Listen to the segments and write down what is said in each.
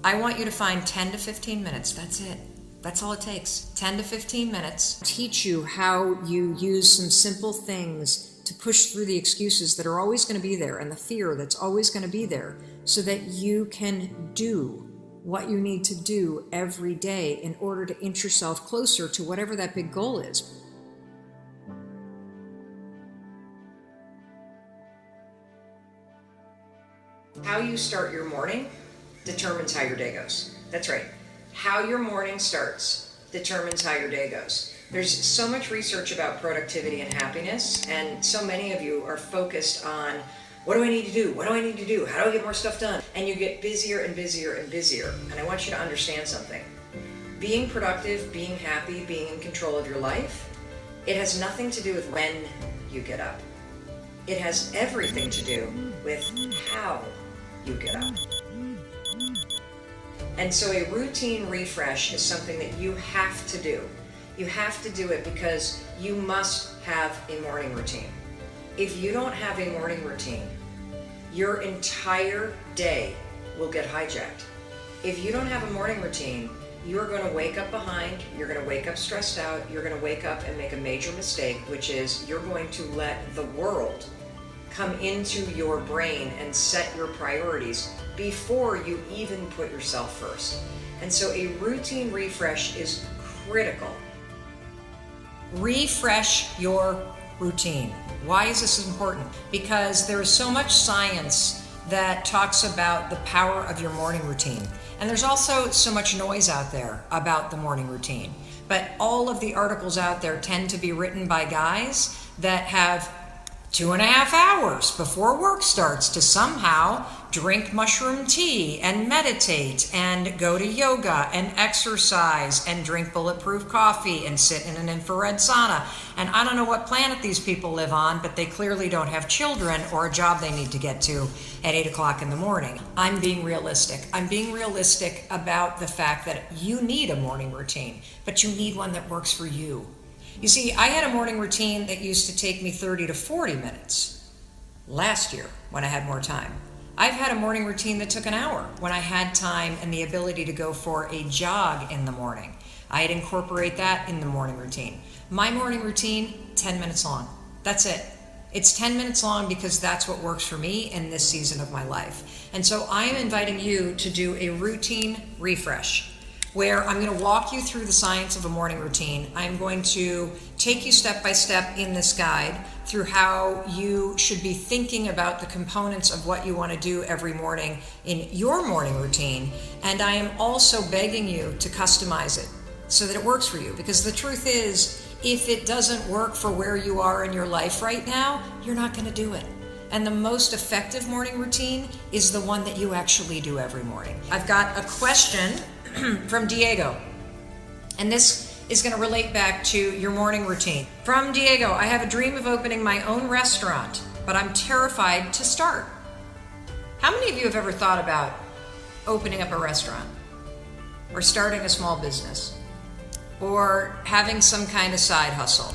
I want you to find 10 to 15 minutes. That's it. That's all it takes. 10 to 15 minutes. Teach you how you use some simple things to push through the excuses that are always going to be there and the fear that's always going to be there so that you can do what you need to do every day in order to inch yourself closer to whatever that big goal is. How you start your morning determines how your day goes. That's right. How your morning starts determines how your day goes. There's so much research about productivity and happiness, and so many of you are focused on, what do I need to do? What do I need to do? How do I get more stuff done? And you get busier and busier and busier. And I want you to understand something. Being productive, being happy, being in control of your life, it has nothing to do with when you get up. It has everything to do with how you get up. And so a routine refresh is something that you have to do. You have to do it because you must have a morning routine. If you don't have a morning routine, your entire day will get hijacked. If you don't have a morning routine, you're going to wake up behind, you're going to wake up stressed out, you're going to wake up and make a major mistake, which is you're going to let the world come into your brain and set your priorities before you even put yourself first. And so a routine refresh is critical. Refresh your routine. Why is this important? Because there is so much science that talks about the power of your morning routine. And there's also so much noise out there about the morning routine. But all of the articles out there tend to be written by guys that have 2.5 hours before work starts to somehow drink mushroom tea and meditate and go to yoga and exercise and drink bulletproof coffee and sit in an infrared sauna. And I don't know what planet these people live on, but they clearly don't have children or a job they need to get to at 8 o'clock in the morning. I'm being realistic. I'm being realistic about the fact that you need a morning routine, but you need one that works for you. You see, I had a morning routine that used to take me 30 to 40 minutes last year when I had more time. I've had a morning routine that took an hour when I had time and the ability to go for a jog in the morning. I'd incorporate that in the morning routine. My morning routine, 10 minutes long. That's it. It's 10 minutes long because that's what works for me in this season of my life. And so I am inviting you to do a routine refresh, where I'm going to walk you through the science of a morning routine. I'm going to take you step by step in this guide through how you should be thinking about the components of what you want to do every morning in your morning routine. And I am also begging you to customize it so that it works for you. Because the truth is, if it doesn't work for where you are in your life right now, you're not going to do it. And the most effective morning routine is the one that you actually do every morning. I've got a question from Diego, and this is going to relate back to your morning routine. From Diego, I have a dream of opening my own restaurant, but I'm terrified to start. How many of you have ever thought about opening up a restaurant or starting a small business or having some kind of side hustle?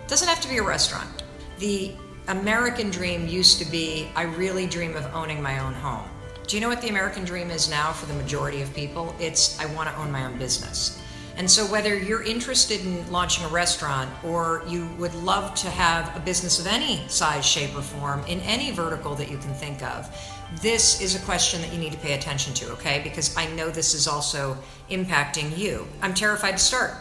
It doesn't have to be a restaurant. The American dream used to be, I really dream of owning my own home. Do you know what the American dream is now for the majority of people? It's, I want to own my own business. And so whether you're interested in launching a restaurant or you would love to have a business of any size, shape, or form in any vertical that you can think of, this is a question that you need to pay attention to, okay? Because I know this is also impacting you. I'm terrified to start.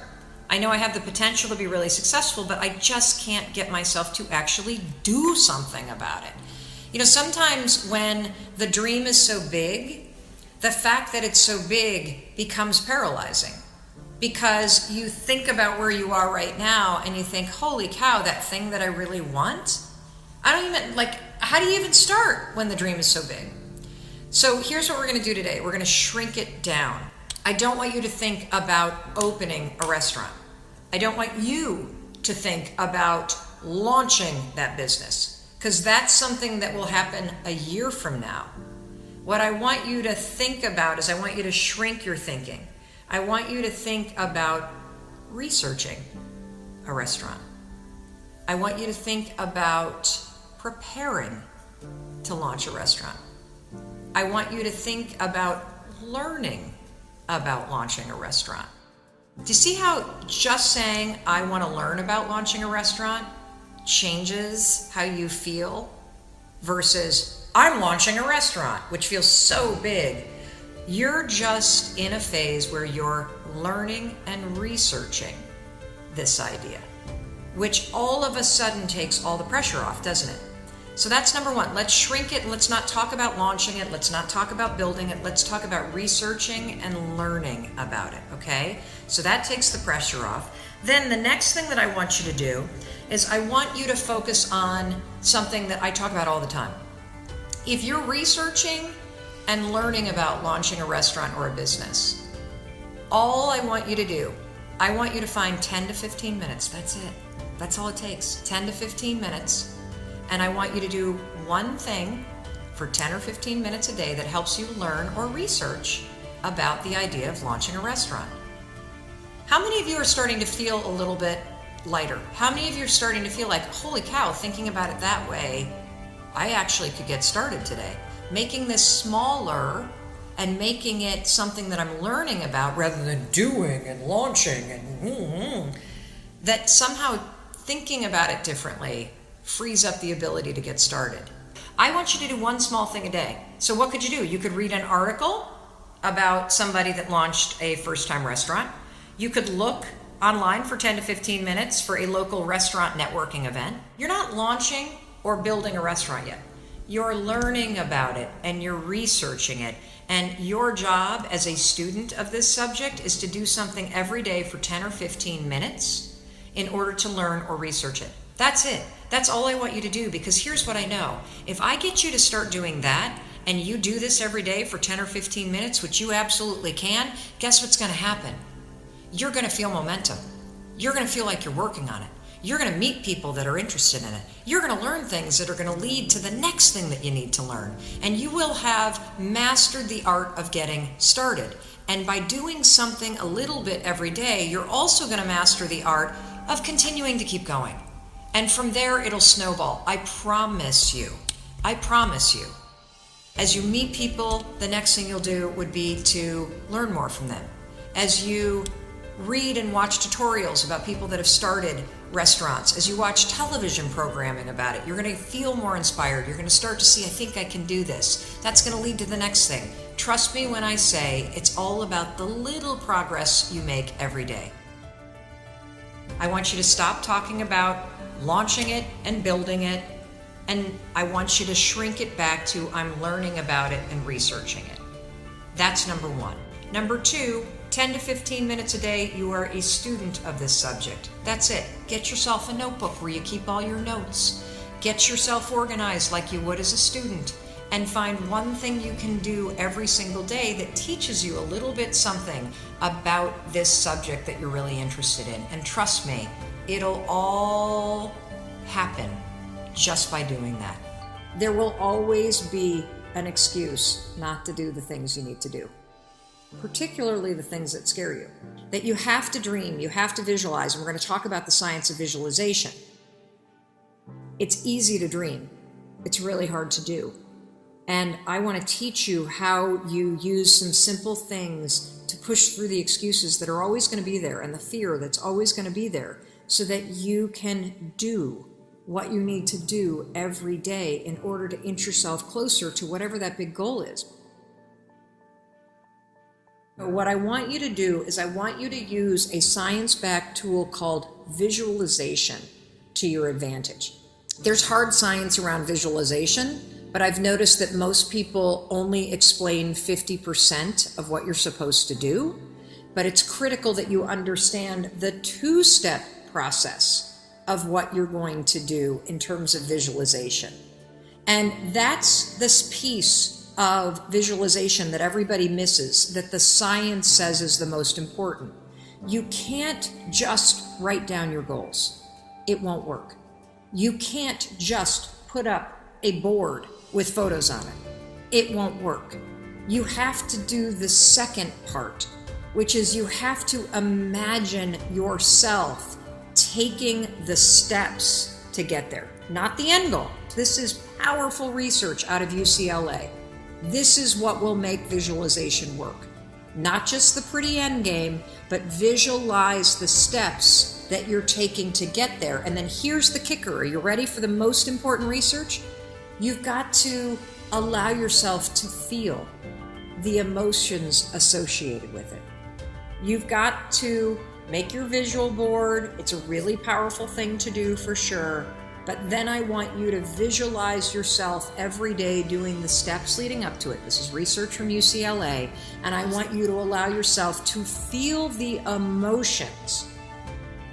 I know I have the potential to be really successful, but I just can't get myself to actually do something about it. You know, sometimes when the dream is so big, the fact that it's so big becomes paralyzing because you think about where you are right now and you think, holy cow, that thing that I really want? I don't even, how do you even start when the dream is so big? So here's what we're going to do today. We're going to shrink it down. I don't want you to think about opening a restaurant. I don't want you to think about launching that business, because that's something that will happen a year from now. What I want you to think about is I want you to shrink your thinking. I want you to think about researching a restaurant. I want you to think about preparing to launch a restaurant. I want you to think about learning about launching a restaurant. Do you see how just saying, I want to learn about launching a restaurant changes how you feel versus, I'm launching a restaurant, which feels so big. You're just in a phase where you're learning and researching this idea, which all of a sudden takes all the pressure off, doesn't it? So that's number one. Let's shrink it. Let's not talk about launching it. Let's not talk about building it. Let's talk about researching and learning about it, okay? So that takes the pressure off. Then the next thing that I want you to do is I want you to focus on something that I talk about all the time. If you're researching and learning about launching a restaurant or a business, all I want you to do, I want you to find 10 to 15 minutes. That's it. That's all it takes. 10 to 15 minutes. And I want you to do one thing for 10 or 15 minutes a day that helps you learn or research about the idea of launching a restaurant. How many of you are starting to feel a little bit lighter? How many of you are starting to feel like, holy cow, thinking about it that way, I actually could get started today? Making this smaller and making it something that I'm learning about rather than doing and launching and that somehow thinking about it differently frees up the ability to get started. I want you to do one small thing a day. So what could you do? You could read an article about somebody that launched a first-time restaurant. You could look online for 10 to 15 minutes for a local restaurant networking event. You're not launching or building a restaurant yet. You're learning about it and you're researching it. And your job as a student of this subject is to do something every day for 10 or 15 minutes in order to learn or research it. That's it. That's all I want you to do, because here's what I know. If I get you to start doing that and you do this every day for 10 or 15 minutes, which you absolutely can, guess what's going to happen? You're going to feel momentum. You're going to feel like you're working on it. You're going to meet people that are interested in it. You're going to learn things that are going to lead to the next thing that you need to learn. And you will have mastered the art of getting started. And by doing something a little bit every day, you're also going to master the art of continuing to keep going. And from there, it'll snowball. I promise you. I promise you. As you meet people, the next thing you'll do would be to learn more from them. As you read and watch tutorials about people that have started restaurants, as you watch television programming about it, you're going to feel more inspired. You're going to start to see, I think I can do this. That's going to lead to the next thing. Trust me when I say it's all about the little progress you make every day. I want you to stop talking about launching it and building it, and I want you to shrink it back to I'm learning about it and researching it. That's number one. Number two, 10 to 15 minutes a day, you are a student of this subject. That's it. Get yourself a notebook where you keep all your notes. Get yourself organized like you would as a student, and find one thing you can do every single day that teaches you a little bit something about this subject that you're really interested in. And trust me, it'll all happen just by doing that. There will always be an excuse not to do the things you need to do, particularly the things that scare you. That you have to dream, you have to visualize, and we're going to talk about the science of visualization. It's easy to dream. It's really hard to do. And I want to teach you how you use some simple things to push through the excuses that are always going to be there and the fear that's always going to be there, so that you can do what you need to do every day in order to inch yourself closer to whatever that big goal is. What I want you to do is I want you to use a science-backed tool called visualization to your advantage. There's hard science around visualization, but I've noticed that most people only explain 50% of what you're supposed to do. But it's critical that you understand the two-step process of what you're going to do in terms of visualization. And that's this piece of visualization that everybody misses, that the science says is the most important. You can't just write down your goals. It won't work. You can't just put up a board with photos on it. It won't work. You have to do the second part, which is you have to imagine yourself taking the steps to get there, not the end goal. This is powerful research out of UCLA. This is what will make visualization work. Not just the pretty end game, but visualize the steps that you're taking to get there. And then here's the kicker. Are you ready for the most important research? You've got to allow yourself to feel the emotions associated with it. You've got to make your visual board. It's a really powerful thing to do for sure. But then I want you to visualize yourself every day doing the steps leading up to it. This is research from UCLA. And I want you to allow yourself to feel the emotions.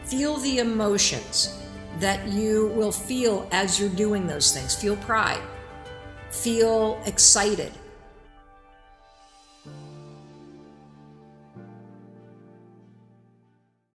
Feel the emotions that you will feel as you're doing those things. Feel pride. Feel excited.